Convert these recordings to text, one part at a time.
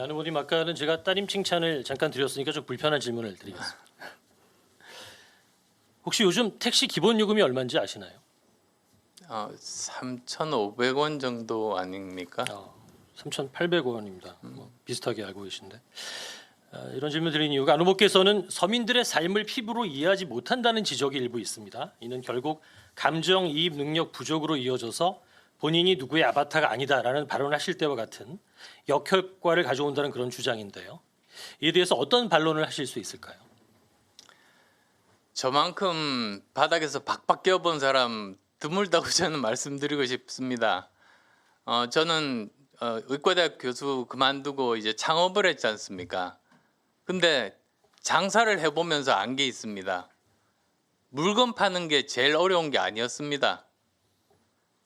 안 후보님 아까는 제가 따님 칭찬을 잠깐 드렸으니까 좀 불편한 질문을 드리겠습니다. 혹시 요즘 택시 기본 요금이 얼마인지 아시나요? 3,500원 정도 아닙니까? 3,800원입니다. 뭐 비슷하게 알고 계신데 이런 질문 드린 이유가 안 후보께서는 서민들의 삶을 피부로 이해하지 못한다는 지적이 일부 있습니다. 이는 결국 감정 이입 능력 부족으로 이어져서 본인이 누구의 아바타가 아니다라는 발언을 하실 때와 같은 역효과를 가져온다는 그런 주장인데요. 이에 대해서 어떤 반론을 하실 수 있을까요? 저만큼 바닥에서 박박 뛰어본 사람 드물다고 저는 말씀드리고 싶습니다. 저는 의과대학 교수 그만두고 이제 창업을 했지 않습니까? 근데 장사를 해보면서 안 게 있습니다. 물건 파는 게 제일 어려운 게 아니었습니다.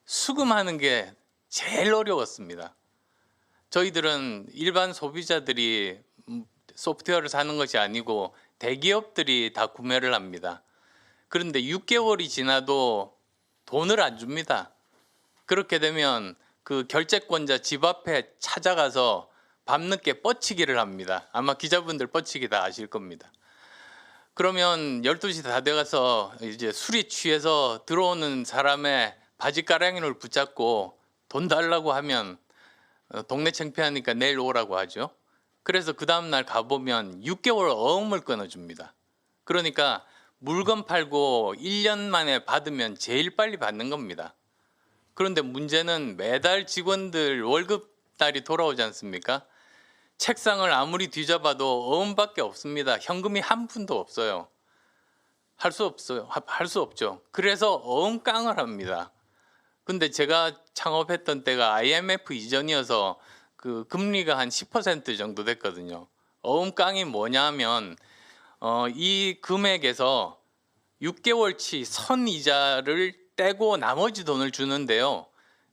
수금하는 게 제일 어려웠습니다. 저희들은 일반 소비자들이 소프트웨어를 사는 것이 아니고 대기업들이 다 구매를 합니다. 그런데 6개월이 지나도 돈을 안 줍니다. 그렇게 되면 그 결제권자 집 앞에 찾아가서 밤늦게 뻗치기를 합니다. 아마 기자분들 뻗치기 다 아실 겁니다. 그러면 12시 다 돼가서 이제 술이 취해서 들어오는 사람의 바지가랑이를 붙잡고 돈 달라고 하면 동네 창피하니까 내일 오라고 하죠. 그래서 그 다음날 가보면 6개월 어음을 끊어줍니다. 그러니까 물건 팔고 1년 만에 받으면 제일 빨리 받는 겁니다. 그런데 문제는 매달 직원들 월급달이 돌아오지 않습니까? 책상을 아무리 뒤져봐도 어음밖에 없습니다. 현금이 한 푼도 없어요. 할 수 없어요. 할 수 없죠. 그래서 어음깡을 합니다. 근데 제가 창업했던 때가 IMF 이전이어서 그 금리가 한 10% 정도 됐거든요. 어음깡이 뭐냐면 이 금액에서 6개월치 선이자를 떼고 나머지 돈을 주는데요.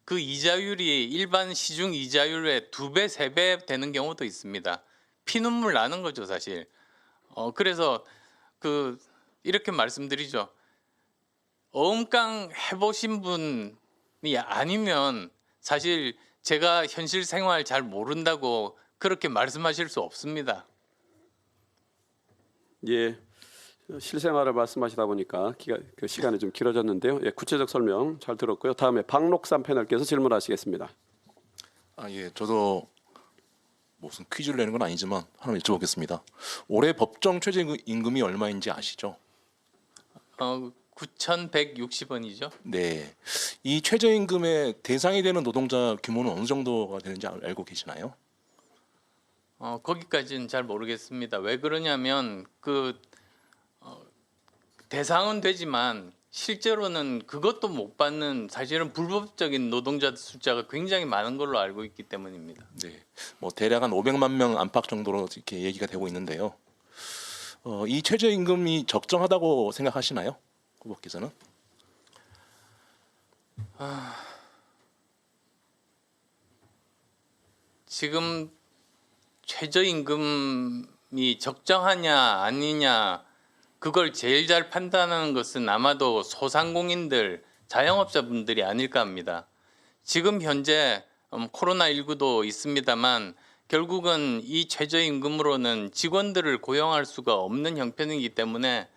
그 이자율이 일반 시중 이자율의 2배, 3배 되는 경우도 있습니다. 피눈물 나는 거죠, 사실. 그래서 이렇게 말씀드리죠. 어음깡 해보신 분이 아니면 사실 제가 현실 생활 잘 모른다고 그렇게 말씀하실 수 없습니다. 예, 실생활을 말씀하시다 보니까 그 시간이 좀 길어졌는데요. 예, 구체적 설명 잘 들었고요. 다음에 박록삼 패널께서 질문하시겠습니다. 예, 저도 무슨 퀴즈를 내는 건 아니지만 하나 여쭤보겠습니다. 올해 법정 최저임금이 얼마인지 아시죠? 9,160원이죠. 네, 이 최저임금의 대상이 되는 노동자 규모는 어느 정도가 되는지 알고 계시나요? 거기까지는 잘 모르겠습니다. 왜 그러냐면 대상은 되지만 실제로는 그것도 못 받는 사실은 불법적인 노동자 숫자가 굉장히 많은 걸로 알고 있기 때문입니다. 네, 뭐 대략 한 500만 명 안팎 정도로 이렇게 얘기가 되고 있는데요. 이 최저임금이 적정하다고 생각하시나요, 후보께서는? 지금 최저임금이 적정하냐 아니냐 그걸 제일 잘 판단하는 것은 아마도 소상공인들, 자영업자분들이 아닐까 합니다. 지금 현재 코로나19도 있습니다만 결국은 이 최저임금으로는 직원들을 고용할 수가 없는 형편이기 때문에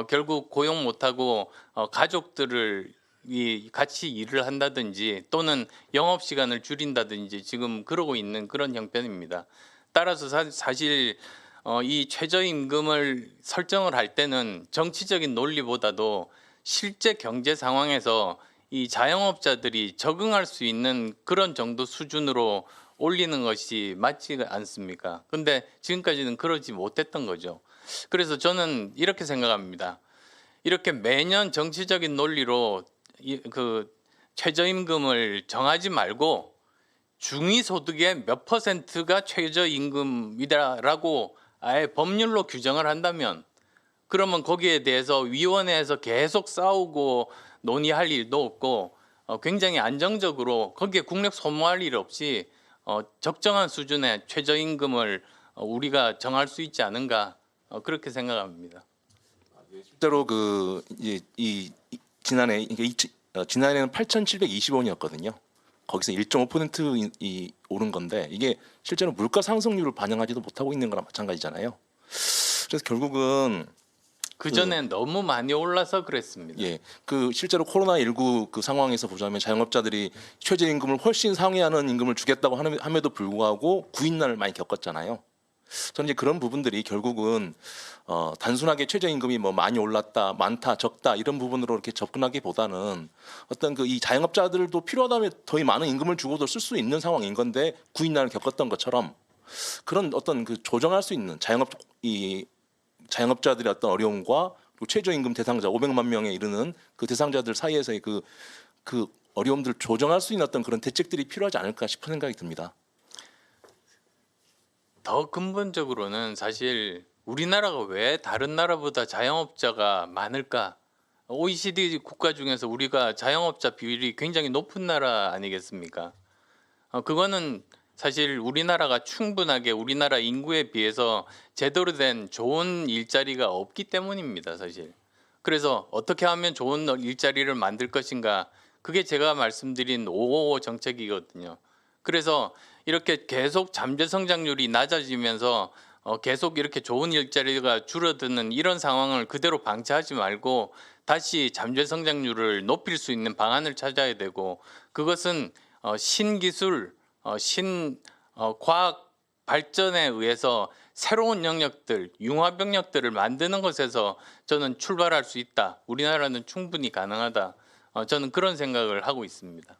결국 고용 못하고 가족들을 같이 일을 한다든지 또는 영업시간을 줄인다든지 지금 그러고 있는 그런 형편입니다. 따라서 사실 이 최저임금을 설정을 할 때는 정치적인 논리보다도 실제 경제 상황에서 이 자영업자들이 적응할 수 있는 그런 정도 수준으로 올리는 것이 맞지 않습니까? 근데 지금까지는 그러지 못했던 거죠. 그래서 저는 이렇게 생각합니다. 이렇게 매년 정치적인 논리로 최저임금을 정하지 말고 중위소득의 몇 퍼센트가 최저임금이다라고 아예 법률로 규정을 한다면 그러면 거기에 대해서 위원회에서 계속 싸우고 논의할 일도 없고 굉장히 안정적으로 거기에 국력 소모할 일 없이 적정한 수준의 최저임금을 우리가 정할 수 있지 않은가 그렇게 생각합니다. 실제로 지난해는 8,720원이었거든요. 거기서 1.5% 오른 건데 이게 실제로 물가 상승률을 반영하지도 못하고 있는 거랑 마찬가지잖아요. 그래서 결국은 그 전엔 너무 많이 올라서 그랬습니다. 예, 그 실제로 코로나19 그 상황에서 보자면 자영업자들이 최저임금을 훨씬 상회하는 임금을 주겠다고 함에도 불구하고 구인난을 많이 겪었잖아요. 저는 이제 그런 부분들이 결국은 단순하게 최저임금이 뭐 많이 올랐다, 많다, 적다 이런 부분으로 이렇게 접근하기보다는 어떤 그 이 자영업자들도 필요하다면 더 많은 임금을 주고도 쓸 수 있는 상황인 건데 구인난을 겪었던 것처럼 그런 어떤 그 조정할 수 있는 자영업자들의 어떤 어려움과 그리고 최저임금 대상자 500만 명에 이르는 그 대상자들 사이에서의 그 어려움들을 조정할 수 있는 어떤 그런 대책들이 필요하지 않을까 싶은 생각이 듭니다. 더 근본적으로는 사실 우리나라가 왜 다른 나라보다 자영업자가 많을까? OECD 국가 중에서 우리가 자영업자 비율이 굉장히 높은 나라 아니겠습니까? 그거는 사실 우리나라가 충분하게 우리나라 인구에 비해서 제대로 된 좋은 일자리가 없기 때문입니다, 사실. 그래서 어떻게 하면 좋은 일자리를 만들 것인가? 그게 제가 말씀드린 555 정책이거든요. 그래서 이렇게 계속 잠재 성장률이 낮아지면서 계속 이렇게 좋은 일자리가 줄어드는 이런 상황을 그대로 방치하지 말고 다시 잠재 성장률을 높일 수 있는 방안을 찾아야 되고, 그것은 신기술, 과학 발전에 의해서 새로운 영역들, 융합 영역들을 만드는 것에서 저는 출발할 수 있다. 우리나라는 충분히 가능하다. 저는 그런 생각을 하고 있습니다.